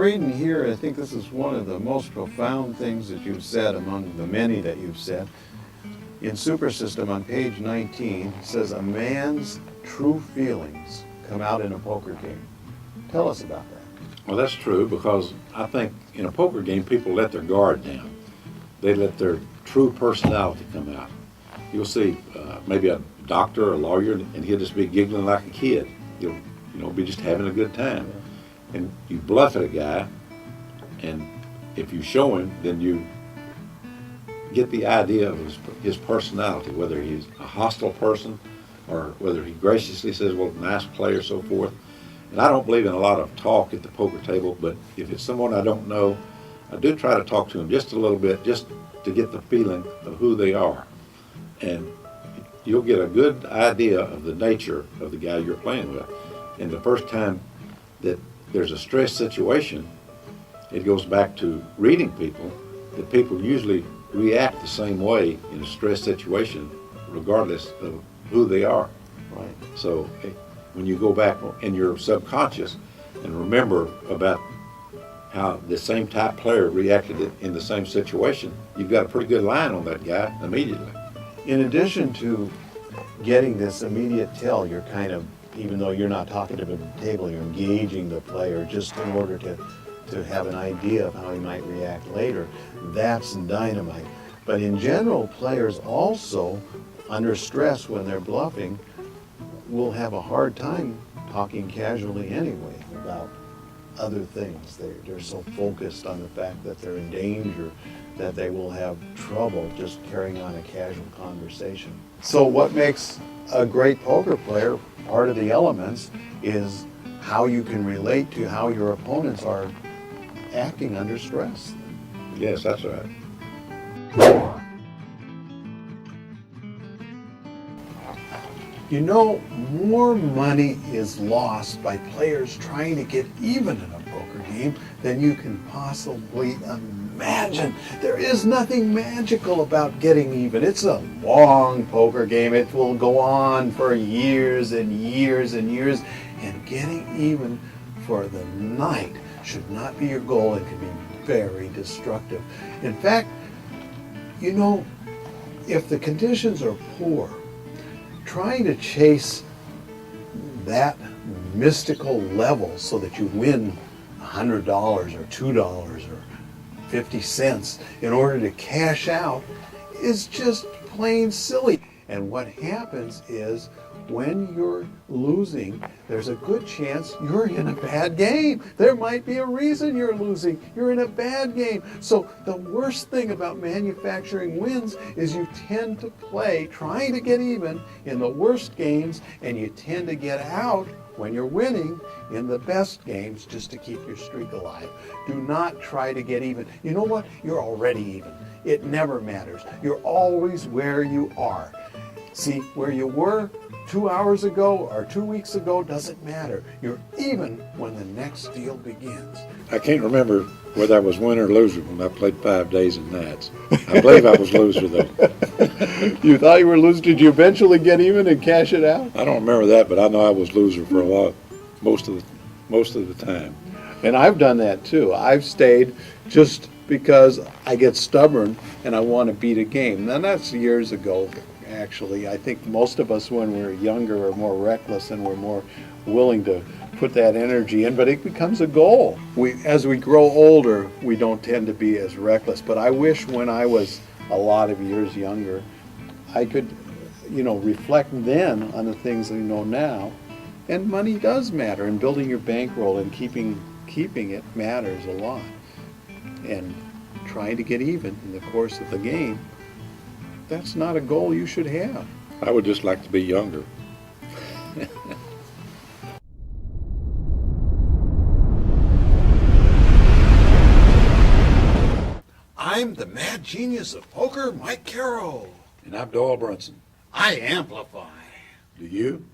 reading here, I think this is one of the most profound things that you've said among the many that you've said. In Super System on page 19, it says, a man's true feelings come out in a poker game. Tell us about that. Well, that's true, because I think in a poker game, people let their guard down. They let their true personality come out. You'll see maybe a doctor or a lawyer, and he'll just be giggling like a kid. He'll, be just having a good time. And you bluff at a guy, and if you show him, then you get the idea of his personality, whether he's a hostile person or whether he graciously says, well, nice play or so forth. And I don't believe in a lot of talk at the poker table, but if it's someone I don't know, I do try to talk to them just a little bit, just to get the feeling of who they are. And you'll get a good idea of the nature of the guy you're playing with. And the first time that there's a stress situation, it goes back to reading people, that people usually react the same way in a stress situation, regardless of who they are. Right. So when you go back in your subconscious and remember about how the same type player reacted in the same situation, you've got a pretty good line on that guy immediately. In addition to getting this immediate tell, you're kind of, even though you're not talking to the table, you're engaging the player just in order to have an idea of how he might react later. That's dynamite. But in general, players also, under stress when they're bluffing, will have a hard time talking casually anyway about other things. They're so focused on the fact that they're in danger that they will have trouble just carrying on a casual conversation. So what makes a great poker player, part of the elements, is how you can relate to how your opponents are acting under stress. Yes, that's right. You know, more money is lost by players trying to get even in a poker game than you can possibly imagine. There is nothing magical about getting even. It's a long poker game. It will go on for years and years and years, and getting even for the night should not be your goal. It can be very destructive. In fact, you know, if the conditions are poor, trying to chase that mystical level so that you win $100 or $2 or 50 cents in order to cash out is just plain silly. And what happens is, when you're losing, there's a good chance you're in a bad game. There might be a reason you're losing. You're in a bad game. So the worst thing about manufacturing wins is you tend to play trying to get even in the worst games, and you tend to get out when you're winning in the best games just to keep your streak alive. Do not try to get even. You know what? You're already even. It never matters. You're always where you are. See, where you were 2 hours ago or 2 weeks ago doesn't matter. You're even when the next deal begins. I can't remember whether I was winner or loser when I played 5 days and nights. I believe I was loser, though. You thought you were losing? Did you eventually get even and cash it out? I don't remember that, but I know I was loser for a lot, most of the time. And I've done that too. I've stayed just because I get stubborn and I want to beat a game. Now that's years ago. Actually, I think most of us when we're younger are more reckless and we're more willing to put that energy in, but it becomes a goal. As we grow older, we don't tend to be as reckless, but I wish when I was a lot of years younger, I could, reflect then on the things we know now. And money does matter, and building your bankroll and keeping it matters a lot. And trying to get even in the course of the game, that's not a goal you should have. I would just like to be younger. I'm the mad genius of poker, Mike Caro. And I'm Doyle Brunson. I amplify. Do you?